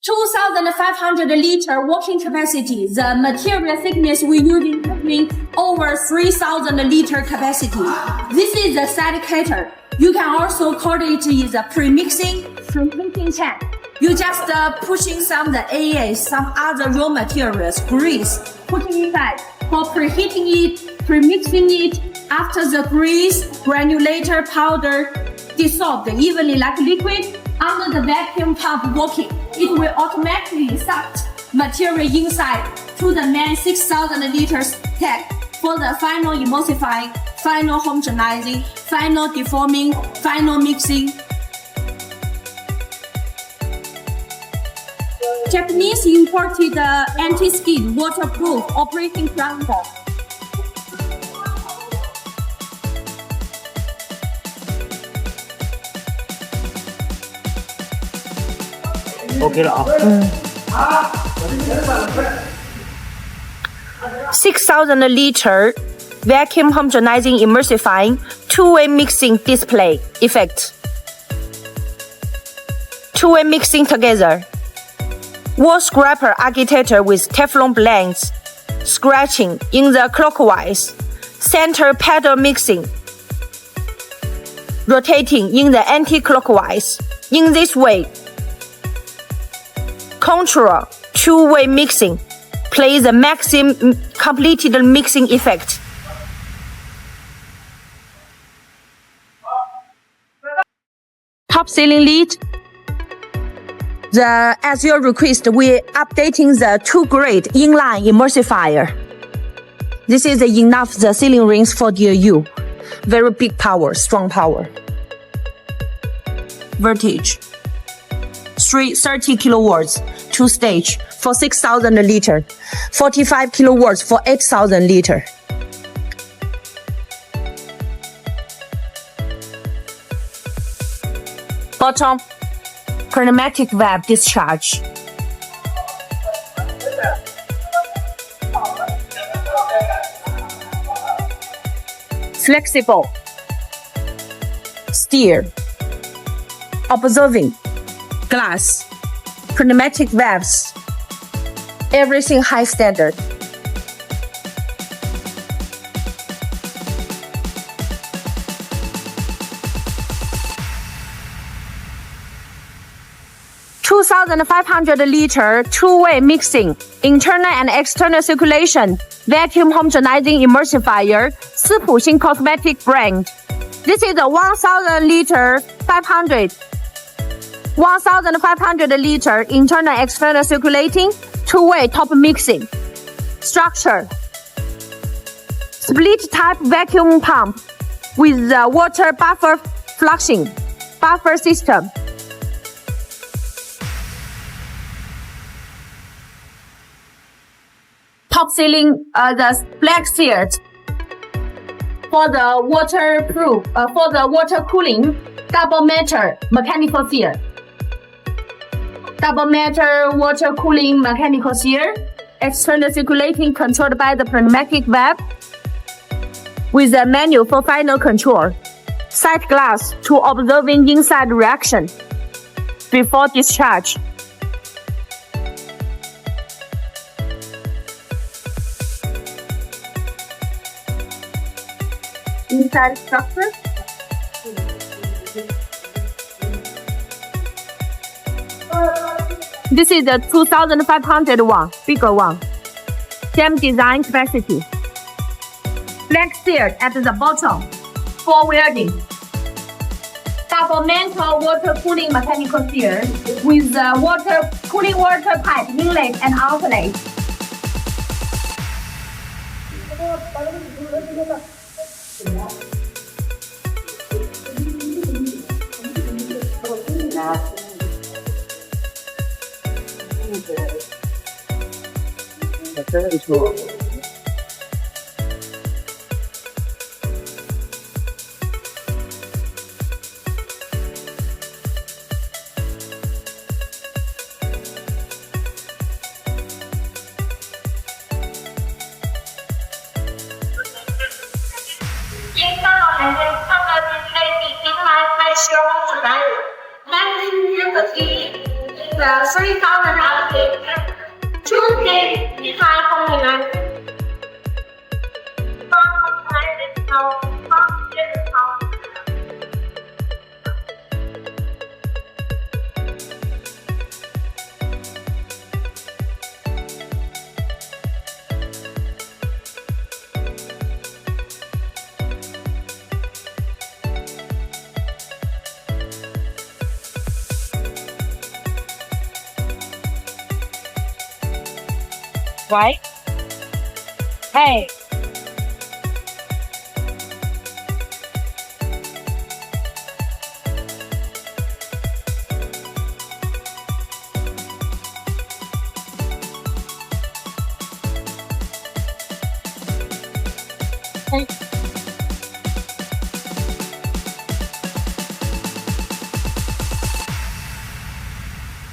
2,500 liter working capacity. The material thickness we use between over 3,000 liter capacity. This is the silicator. You can also call it is a pre-mixing tank. You just pushing some the AA, some other raw materials, grease, putting inside for preheating it, pre-mixing it. After the grease, granulator powder dissolved evenly like liquid under the vacuum pump working, it will automatically suck material inside to the main 6,000 liters tank for the final emulsifying, final homogenizing, final deforming, final mixing. Japanese imported anti-skid waterproof operating plant. OK 了啊。6,000 liter vacuum homogenizing emulsifying two-way mixing display effect. Two-way mixing together. Wall scraper agitator with Teflon blends. Scratching in the clockwise. Center pedal mixing. Rotating in the anti-clockwise. In this way. Control two-way mixing. Play the maximum completed mixing effect. Top sealing lid. As your request, we're updating the 2-grade inline emulsifier. This is enough the sealing rings for DU. Very big power, strong power. Voltage. 30 kilowatts, 2-stage for 6,000 liter. 45 kilowatts for 8,000 liter. Bottom. Pneumatic valve discharge. Flexible. Steer. Observing. Glass. Pneumatic valves. Everything high standard. $2,500 liter two-way mixing, internal and external circulation, vacuum homogenizing emulsifier, 斯普星 cosmetic brand. This is a 1,000 liter 1,500 liter internal external circulating, two-way top mixing. Structure. Split type vacuum pump with the water buffer flushing, buffer system. Top sealing the black seat for the waterproof for the water cooling double matter mechanical seal. Double matter water cooling mechanical seal. External circulating controlled by the pneumatic valve with a menu for final control. Sight glass to observing inside reaction before discharge. Inside structure. This is the 2,500 one, bigger one. Same design capacity. Black seal at the bottom for welding. Double mantle water cooling mechanical seal with the water cooling water pipe inlet and outlet. the 3,000 allocated. 2 states behind homogenizing. Right? Hey.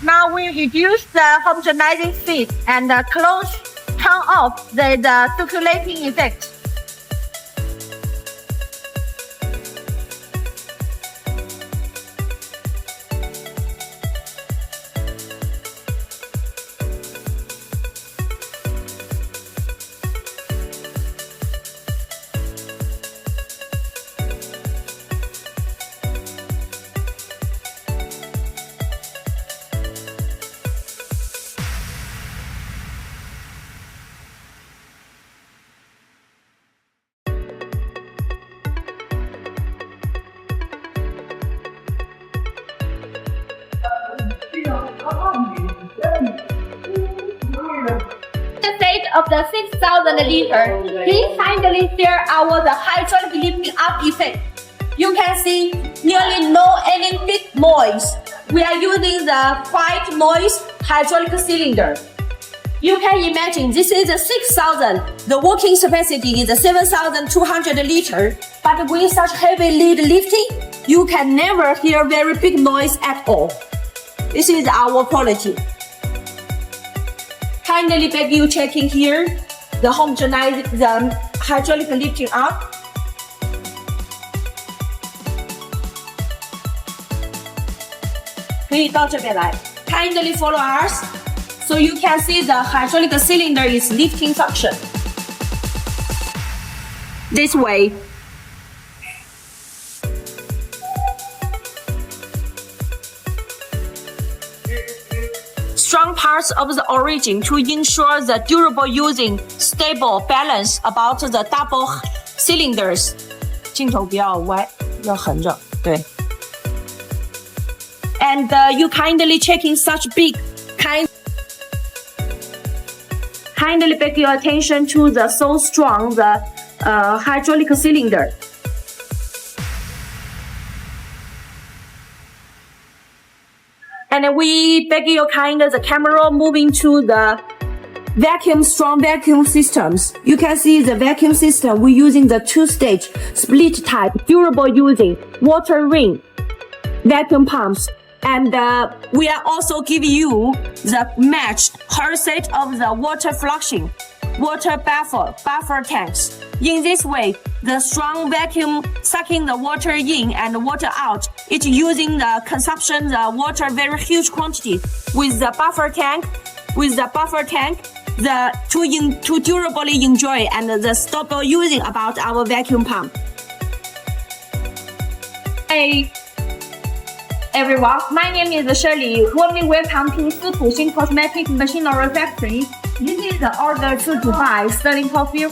Now we reduce the homogenizing speed and turn off the circulating effect. The state of the 6,000 liter, please kindly share our the hydraulic lifting up effect. You can see nearly no any big noise. We are using the quite noise hydraulic cylinder. You can imagine this is a 6,000. The working capacity is a 7,200 liter. But with such heavy lead lifting, you can never hear very big noise at all. This is our quality. Kindly beg you checking here the homogenizing, the hydraulic lifting up. Kindly follow us so you can see the hydraulic cylinder is lifting function. This way. Strong parts of the origin to ensure the durable using stable balance about the double cylinders. 镜头不要歪，要横着，对。And you kindly checking such big kindly beg your attention to the so strong the hydraulic cylinder. And we beg you the camera moving to the strong vacuum systems. You can see the vacuum system. We're using the 2-stage split type, durable using water ring vacuum pumps. And we are also giving you the matched whole set of the water flushing, water buffer tanks. In this way, the strong vacuum sucking the water in and water out. It's using the consumption the water very huge quantity with the buffer tank. To durably enjoy and the stable using about our vacuum pump. Hey everyone, my name is Shirley. Warmly welcome to Fuxing Cosmetic Machinery Factory. This is the order to Dubai Sterling Coffee.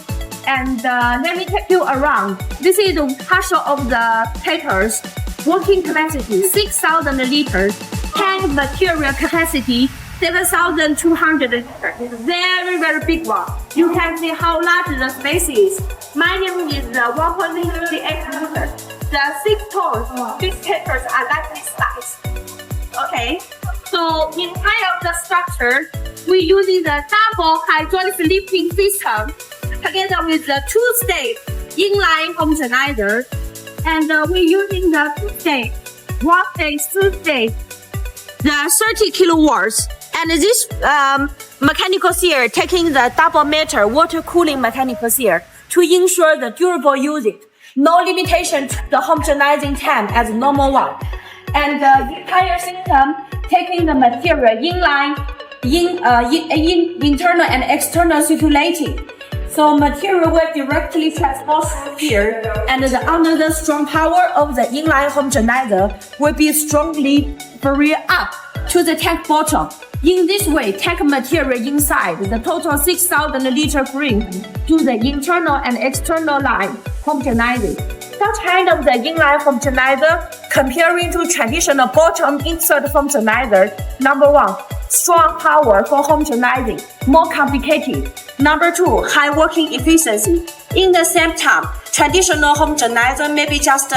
And let me take you around. This is the partial of the taters. Working capacity 6,000 liters. Tank material capacity 7,200 liters. Very, very big one. You can see how large the space is. My name is 1.38 liters. The 6 tons, these taters are like this size. Okay. So inside of the structure, we're using the double hydraulic lifting system together with the 2-stage inline homogenizer. And we're using the 2-stage, 1-stage, 2-stage, the 30 kilowatts. And this mechanical sear taking the double meter water cooling mechanical sear to ensure the durable usage. No limitation to the homogenizing time as normal one. And the entire system taking the material inline, internal and external circulating. So material will directly transport through here, and under the strong power of the inline homogenizer will be strongly buried up to the tank bottom. In this way, tank material inside the total 6,000 liter bring to the internal and external line homogenizing. Such kind of the inline homogenizer comparing to traditional bottom insert homogenizer, number one, strong power for homogenizing, more complicated. Number two, high working efficiency. In the same time, traditional homogenizer may be just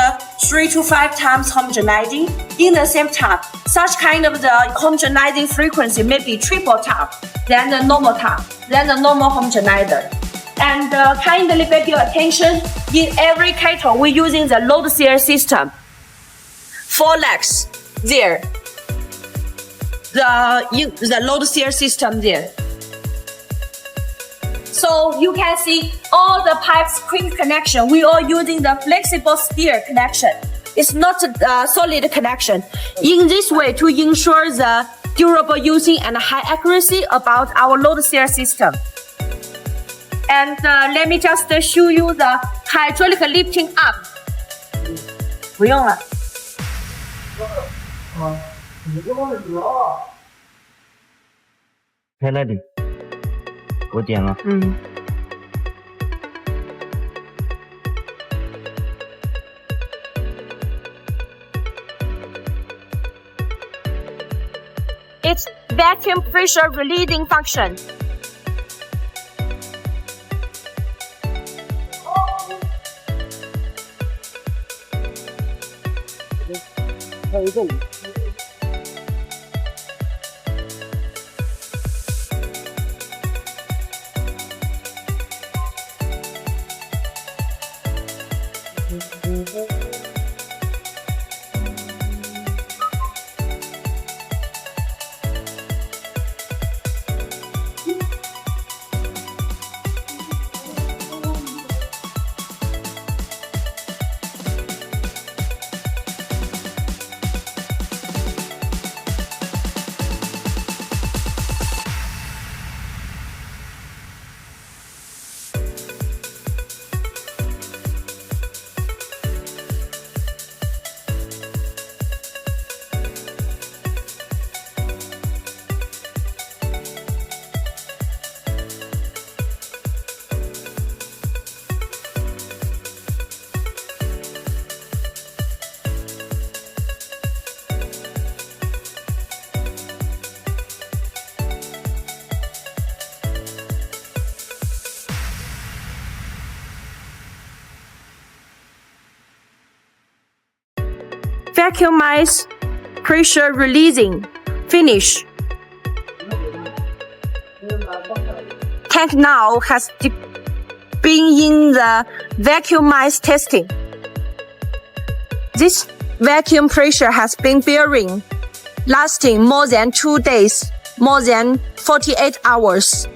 3 to 5 times homogenizing. In the same time, such kind of the homogenizing frequency may be triple time than the normal homogenizer. And kindly pay your attention, in every kettle we're using the load sear system. 4 legs there. The load sear system there. So you can see all the pipes quick connection. We are using the flexible spear connection. It's not a solid connection. In this way, to ensure the durable using and high accuracy about our load sear system. And let me just show you the hydraulic lifting up. 不用了。开了的，我点了。It's vacuum pressure releasing function. Vacuumize pressure releasing. Finish. Tank now has been in the vacuumize testing. This vacuum pressure has been bearing, lasting more than 2 days, more than 48 hours.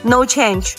No change.